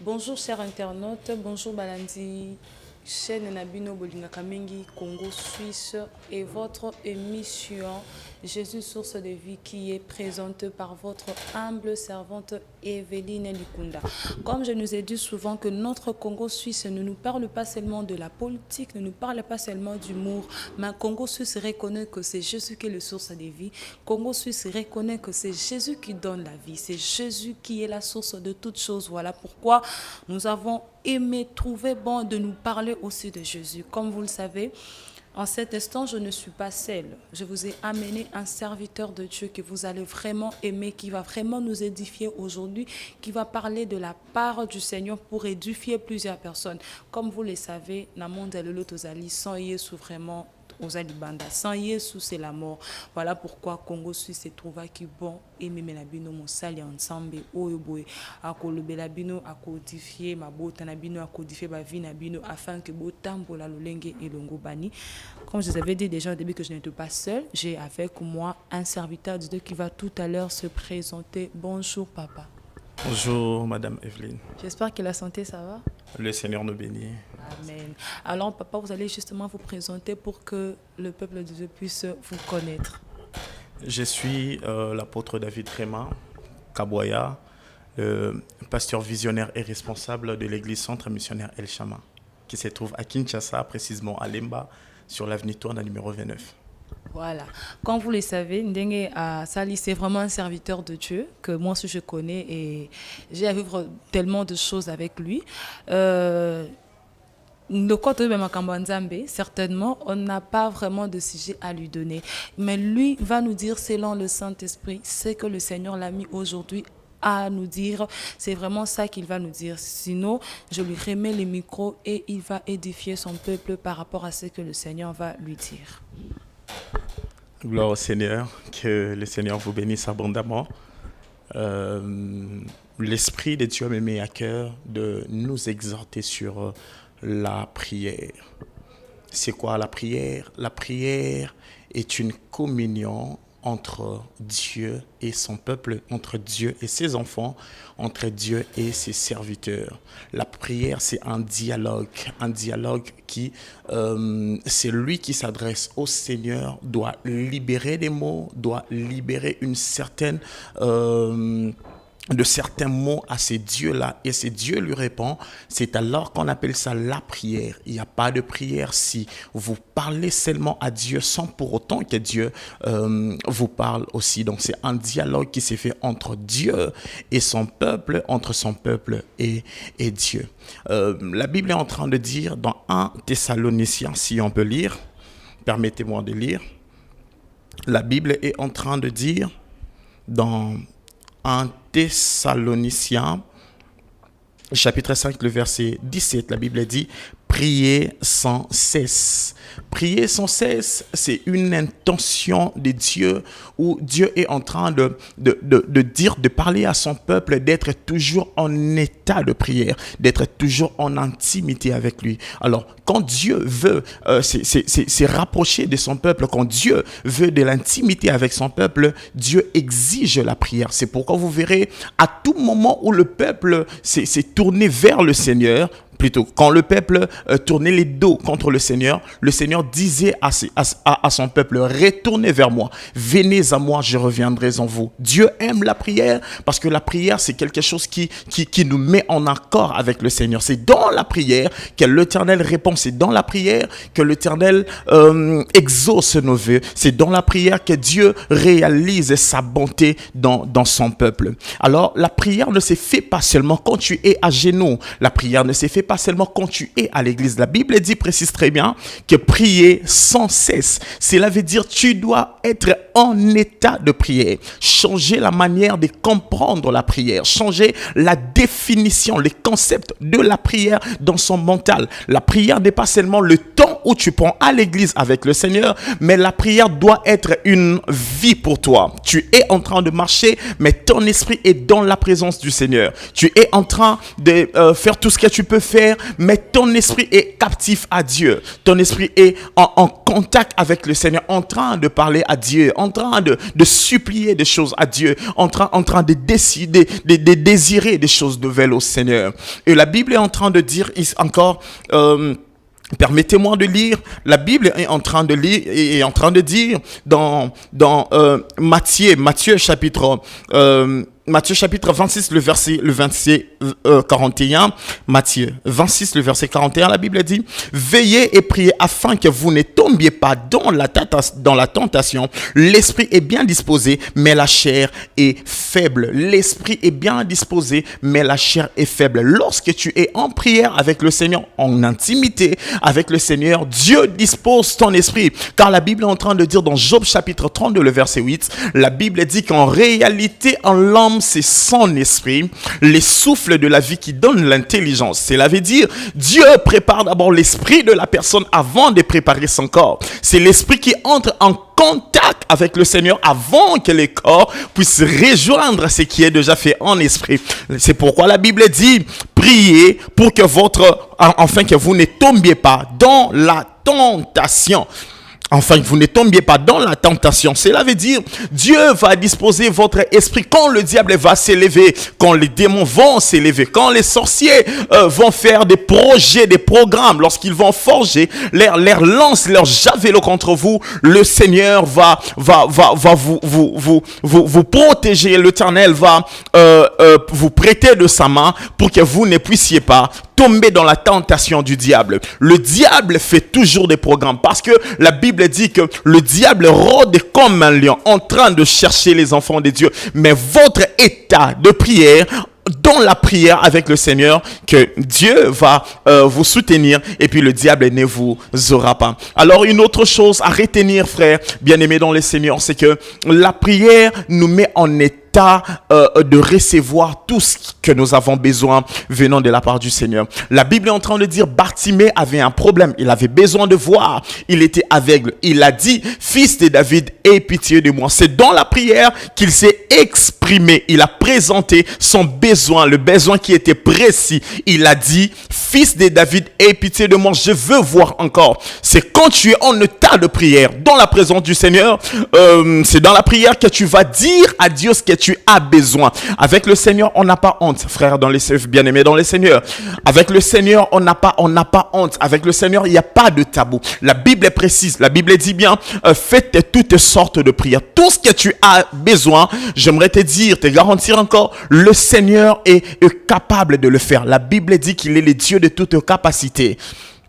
Bonjour chers internautes, bonjour Balandi, chaîne Nabino Bolinga Kamengi, Congo Suisse et votre émission Jésus source de vie qui est présentée par votre humble servante Evelyne Likunda. Comme je nous ai dit souvent que notre Congo Suisse ne nous parle pas seulement de la politique, ne nous parle pas seulement d'humour, mais Congo Suisse reconnaît que c'est Jésus qui est le source de vie. Congo Suisse reconnaît que c'est Jésus qui donne la vie, c'est Jésus qui est la source de toutes choses. Voilà pourquoi nous avons aimé trouver bon de nous parler aussi de Jésus. Comme vous le savez, en cet instant, je ne suis pas seule. Je vous ai amené un serviteur de Dieu que vous allez vraiment aimer, qui va vraiment nous édifier aujourd'hui, qui va parler de la part du Seigneur pour édifier plusieurs personnes. Comme vous le savez, dans le monde de l'Otozali, sans Yesu vraiment, aux Alibanda. Sans Yesu, c'est la mort. Voilà pourquoi Congo Suisse se trouve qui bon et Melabino Monsali ensemble Oyoboy à Kolobelabino à codifier ma bota nabino à codifier ma vie nabino afin que Botambo la Lolenge et Longo Bani. Comme je vous avais dit déjà au début que je n'étais pas seule, j'ai avec moi un serviteur de Dieu qui va tout à l'heure se présenter. Bonjour papa. Bonjour Madame Evelyne. J'espère que la santé ça va. Le Seigneur nous bénit. Amen. Alors papa, vous allez justement vous présenter pour que le peuple de Dieu puisse vous connaître. Je suis l'apôtre David Réma Kaboya, le pasteur visionnaire et responsable de l'église centre missionnaire El Shama, qui se trouve à Kinshasa, précisément à Lemba, sur l'avenue Tourne, numéro 29. Voilà. Comme vous le savez, Ndenge Sali, c'est vraiment un serviteur de Dieu que moi aussi je connais et j'ai à vivre tellement de choses avec lui. Le côté de Makambanzambe, certainement, on n'a pas vraiment de sujet à lui donner. Mais lui va nous dire, selon le Saint-Esprit, ce que le Seigneur l'a mis aujourd'hui à nous dire. C'est vraiment ça qu'il va nous dire. Sinon, je lui remets le micro et il va édifier son peuple par rapport à ce que le Seigneur va lui dire. Gloire au Seigneur, que le Seigneur vous bénisse abondamment. L'Esprit de Dieu me met à cœur de nous exhorter sur la prière. C'est quoi la prière? La prière est une communion entre Dieu et son peuple, entre Dieu et ses enfants, entre Dieu et ses serviteurs. La prière, c'est un dialogue qui, c'est lui qui s'adresse au Seigneur, doit libérer des mots, doit libérer une certaine... de certains mots à ces dieux-là, et ces dieux lui répondent. C'est alors qu'on appelle ça la prière. Il n'y a pas de prière si vous parlez seulement à Dieu sans pour autant que Dieu vous parle aussi. Donc c'est un dialogue qui s'est fait entre Dieu et son peuple, entre son peuple et Dieu. La Bible est en train de dire dans 1 Thessaloniciens, si on peut lire, permettez-moi de lire, la Bible est en train de dire dans 1 Thessaloniciens, chapitre 5, le verset 17, la Bible dit « Priez sans cesse ». Prier sans cesse, c'est une intention de Dieu où Dieu est en train de dire, de parler à son peuple, d'être toujours en état de prière, d'être toujours en intimité avec lui. Alors, quand Dieu veut se rapprocher de son peuple, quand Dieu veut de l'intimité avec son peuple, Dieu exige la prière. C'est pourquoi vous verrez, à tout moment où le peuple s'est tourné vers le Seigneur, plutôt, quand le peuple tournait les dos contre le Seigneur disait à son peuple, retournez vers moi, venez à moi, je reviendrai en vous. Dieu aime la prière parce que la prière, c'est quelque chose qui nous met en accord avec le Seigneur. C'est dans la prière que l'Éternel répond, c'est dans la prière que l'Éternel exauce nos vœux, c'est dans la prière que Dieu réalise sa bonté dans son peuple. Alors, la prière ne se fait pas seulement quand tu es à genoux, la prière ne se fait pas seulement quand tu es à l'église. La Bible précise très bien que prier sans cesse, cela veut dire tu dois être en état de prière, changer la manière de comprendre la prière, changer la définition, les concepts de la prière dans son mental. La prière n'est pas seulement le temps où tu prends à l'église avec le Seigneur, mais la prière doit être une vie pour toi. Tu es en train de marcher, mais ton esprit est dans la présence du Seigneur. Tu es en train de faire tout ce que tu peux faire, mais ton esprit est captif à Dieu. Ton esprit est en contact avec le Seigneur, en train de parler à Dieu, en train de supplier des choses à Dieu, en train de décider, de désirer des choses nouvelles au Seigneur. Et la Bible est en train de dire encore... permettez-moi de lire. La Bible est en train de lire et est en train de dire dans Matthieu chapitre 26 le verset 41. Matthieu 26 le verset 41, la Bible dit: veillez et priez afin que vous ne tombiez pas dans la tentation. L'esprit est bien disposé, mais la chair est faible. L'esprit est bien disposé, mais la chair est faible. Lorsque tu es en prière avec le Seigneur, en intimité avec le Seigneur, Dieu dispose ton esprit. Car la Bible est en train de dire dans Job chapitre 32 le verset 8, la Bible dit qu'en réalité, en l'homme, c'est son esprit, les souffles de la vie qui donnent l'intelligence. Cela veut dire, Dieu prépare d'abord l'esprit de la personne avant de préparer son corps. C'est l'esprit qui entre en contact avec le Seigneur avant que le corps puisse rejoindre ce qui est déjà fait en esprit. C'est pourquoi la Bible dit: priez pour que afin que vous ne tombiez pas dans la tentation. Enfin, que vous ne tombiez pas dans la tentation. Cela veut dire, Dieu va disposer votre esprit quand le diable va s'élever, quand les démons vont s'élever, quand les sorciers vont faire des projets, des programmes, lorsqu'ils vont forger leur lance, leur javelot contre vous, le Seigneur va vous protéger. L'Éternel va vous prêter de sa main pour que vous ne puissiez pas tomber dans la tentation du diable. Le diable fait toujours des programmes parce que la Bible dit que le diable rôde comme un lion en train de chercher les enfants de Dieu. Mais votre état de prière, dans la prière avec le Seigneur, que Dieu va vous soutenir et puis le diable ne vous aura pas. Alors une autre chose à retenir, frère bien-aimé dans le Seigneur, c'est que la prière nous met en état de recevoir tout ce que nous avons besoin venant de la part du Seigneur. La Bible est en train de dire: Bartimée avait un problème, il avait besoin de voir, il était aveugle. Il a dit: fils de David, aie pitié de moi. C'est dans la prière qu'il s'est exprimé, il a présenté son besoin, le besoin qui était précis. Il a dit: fils de David, aie pitié de moi, je veux voir encore. C'est quand tu es en état de prière, dans la présence du Seigneur, c'est dans la prière que tu vas dire à Dieu ce que tu as besoin. Avec le Seigneur, on n'a pas honte, frère bien-aimé dans le Seigneur. Avec le Seigneur, on n'a pas honte. Avec le Seigneur, il n'y a pas de tabou. La Bible est précise. La Bible dit bien, faites toutes sortes de prières. Tout ce que tu as besoin, j'aimerais te garantir encore, le Seigneur est capable de le faire. La Bible dit qu'il est le Dieu de toute capacité.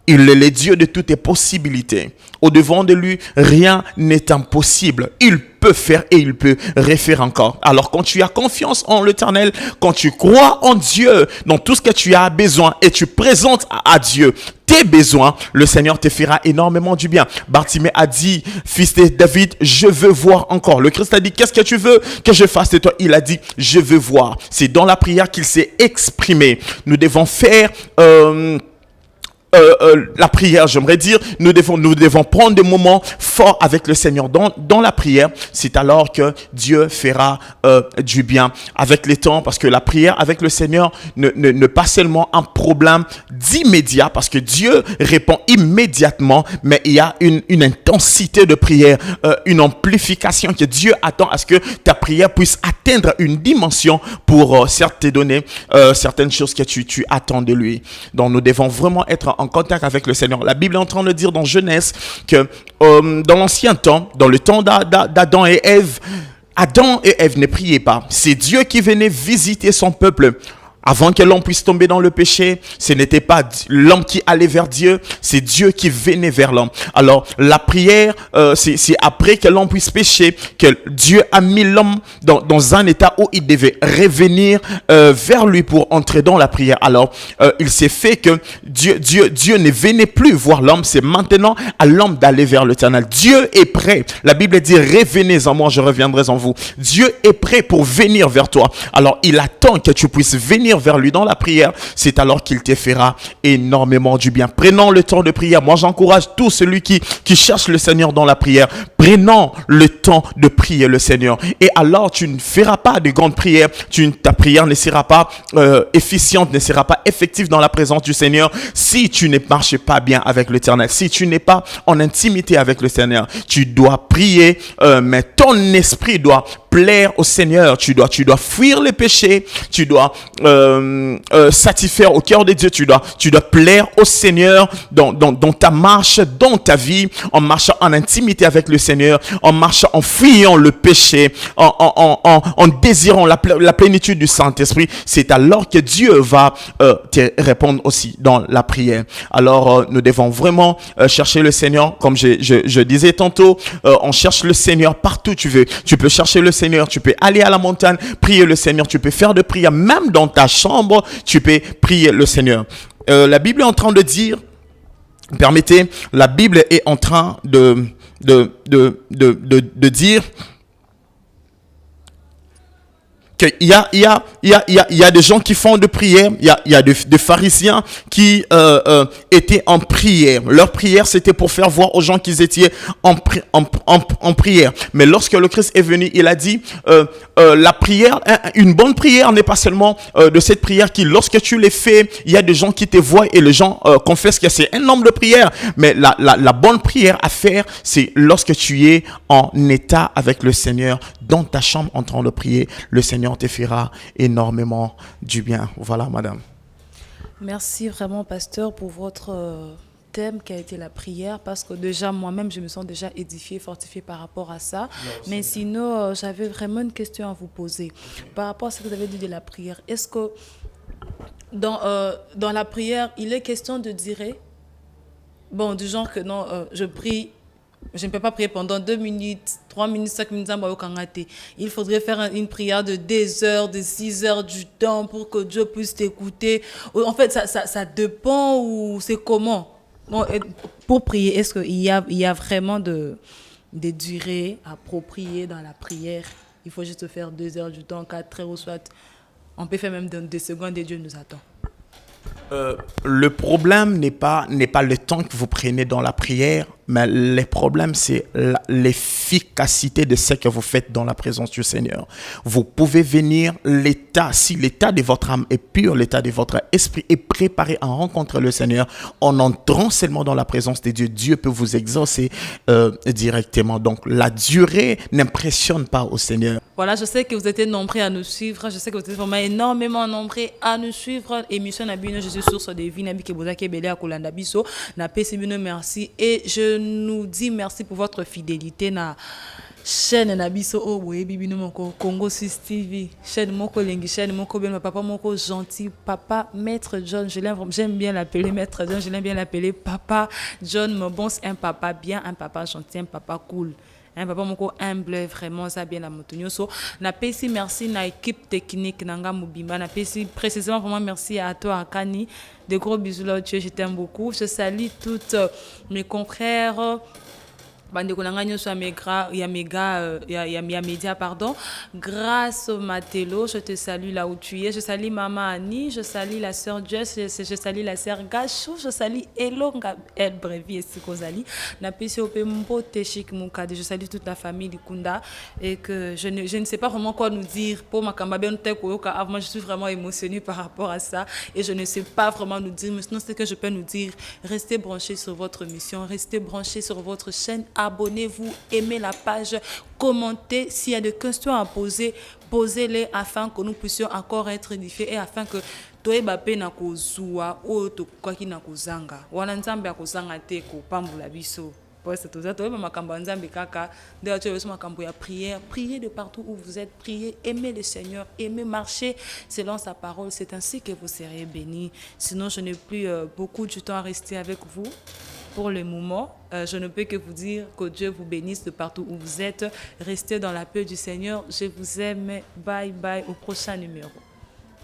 Il est le Dieu de toutes possibilités. Au-devant de lui, rien n'est impossible. Il peut faire et il peut refaire encore. Alors quand tu as confiance en l'Éternel, quand tu crois en Dieu, dans tout ce que tu as besoin et tu présentes à Dieu tes besoins, le Seigneur te fera énormément du bien. Bartimée a dit: fils de David, je veux voir encore. Le Christ a dit: qu'est-ce que tu veux que je fasse de toi? Il a dit: je veux voir. C'est dans la prière qu'il s'est exprimé. Nous devons faire la prière, j'aimerais dire, nous devons prendre des moments forts avec le Seigneur dans la prière. C'est alors que Dieu fera du bien avec les temps, parce que la prière avec le Seigneur ne pas seulement un problème d'immédiat, parce que Dieu répond immédiatement, mais il y a une intensité de prière, une amplification que Dieu attend à ce que ta prière puisse atteindre une dimension pour certes te donner certaines choses que tu attends de lui. Donc nous devons vraiment être en contact avec le Seigneur. La Bible est en train de dire dans Genèse que dans l'ancien temps, dans le temps d'Adam et Ève, Adam et Ève ne priaient pas. C'est Dieu qui venait visiter son peuple. Avant que l'homme puisse tomber dans le péché, ce n'était pas l'homme qui allait vers Dieu, c'est Dieu qui venait vers l'homme. Alors, la prière, c'est après que l'homme puisse pécher, que Dieu a mis l'homme dans un état où il devait revenir vers lui pour entrer dans la prière. Alors, il s'est fait que Dieu ne venait plus voir l'homme, c'est maintenant à l'homme d'aller vers l'Éternel. Dieu est prêt. La Bible dit: revenez en moi, je reviendrai en vous. Dieu est prêt pour venir vers toi. Alors, il attend que tu puisses venir venir vers lui dans la prière, c'est alors qu'il te fera énormément du bien. Prenons le temps de prière. Moi, j'encourage tout celui qui cherche le Seigneur dans la prière. Prenons le temps de prier le Seigneur. Et alors, tu ne feras pas de grandes prières. Ta prière ne sera pas efficiente, ne sera pas effective dans la présence du Seigneur si tu ne marches pas bien avec l'Éternel. Si tu n'es pas en intimité avec le Seigneur, tu dois prier, mais ton esprit doit plaire au Seigneur. Tu dois fuir les péchés. Tu dois satisfaire au cœur de Dieu. Tu dois plaire au Seigneur dans ta marche, dans ta vie, en marchant en intimité avec le Seigneur, en marchant, en fuyant le péché, en désirant la plénitude du Saint-Esprit. C'est alors que Dieu va te répondre aussi dans la prière. Alors, nous devons vraiment chercher le Seigneur. Comme je disais tantôt, on cherche le Seigneur partout où tu veux. Tu peux chercher le Seigneur, tu peux aller à la montagne, prier le Seigneur, tu peux faire de prière, même dans ta chambre, tu peux prier le Seigneur. La Bible est en train de dire, permettez, la Bible est en train de dire qu'il y a des gens qui font de prière, il y a des pharisiens qui étaient en prière. Leur prière, c'était pour faire voir aux gens qu'ils étaient en prière. Mais lorsque le Christ est venu, il a dit, la prière, une bonne prière n'est pas seulement de cette prière qui, lorsque tu les fais, il y a des gens qui te voient et les gens confessent que c'est un nombre de prières. Mais la bonne prière à faire, c'est lorsque tu es en état avec le Seigneur, dans ta chambre en train de prier, le Seigneur te fera énormément du bien. Voilà, madame. Merci vraiment, pasteur, pour votre thème qui a été la prière, parce que déjà, moi-même, je me sens déjà édifiée, fortifiée par rapport à ça. Mais sinon, j'avais vraiment une question à vous poser. Par rapport à ce que vous avez dit de la prière, est-ce que dans la prière, il est question de dire, bon, du genre que non, je prie, je ne peux pas prier pendant 2 minutes, 3 minutes, 5 minutes, il faudrait faire une prière de 2 heures, de 6 heures du temps pour que Dieu puisse t'écouter. En fait, ça dépend ou c'est comment. Bon, pour prier, est-ce qu'il y a vraiment des durées appropriées dans la prière? Il faut juste faire 2 heures du temps, 4 heures ou soit. On peut faire même dans 2 secondes et Dieu nous attend. Le problème n'est pas le temps que vous prenez dans la prière, mais le problème, c'est l'efficacité de ce que vous faites dans la présence du Seigneur. Vous pouvez venir, si l'état de votre âme est pur, l'état de votre esprit est préparé à rencontrer le Seigneur, en entrant seulement dans la présence de Dieu, Dieu peut vous exaucer directement. Donc, la durée n'impressionne pas au Seigneur. Voilà, je sais que vous êtes nombreux à nous suivre. Je sais que vous êtes vraiment énormément nombreux à nous suivre. Émission Nabino, je suis source de vie. Nabi Kebozake Bele Akolanda Biso. Napé Sibino, merci. Et je nous dis merci pour votre fidélité. Na chaîne Nabiso oh oui bibino moko Congo 6 TV chaîne moko lengi chaîne moko bien papa moko gentil papa maître John, j'aime bien l'appeler maître John, je l'aime bien l'appeler papa John. Mon bon, c'est un papa bien, un papa gentil, un papa cool. Un papa moko humble, vraiment ça bien la montagne. So, na pesi merci na équipe technique nanga mobimba, na pesi précisément vraiment merci à toi Akani. De gros bisous là, je t'aime beaucoup. Je salue toutes mes confrères. Média, pardon. Grâce au Matelo, je te salue là où tu es. Je salue Maman Annie, je salue la sœur Jess, je salue la sœur Gachou, je salue Elonga El Brevi et Sikozali. Je salue toute la famille du Kunda et que je ne sais pas vraiment quoi nous dire. Pour ma je suis vraiment émotionnée par rapport à ça et je ne sais pas vraiment nous dire, mais sinon ce que je peux nous dire, restez branchés sur votre mission, restez branchés sur votre chaîne. Abonnez-vous, aimez la page, commentez. S'il y a des questions à poser, posez-les afin que nous puissions encore être édifiés et afin que toyebape na kozua o to kwaki na kozanga. Wana nzambe akozanga te ko pambula biso. Parce que ça toyeba makambo nzambe kaka de tu makambo ya prière, priez de partout où vous êtes, priez, aimez le Seigneur, aimez marcher selon sa parole, c'est ainsi que vous serez bénis. Sinon je n'ai plus beaucoup de temps à rester avec vous. Pour le moment, je ne peux que vous dire que Dieu vous bénisse de partout où vous êtes. Restez dans la paix du Seigneur. Je vous aime. Bye bye. Au prochain numéro.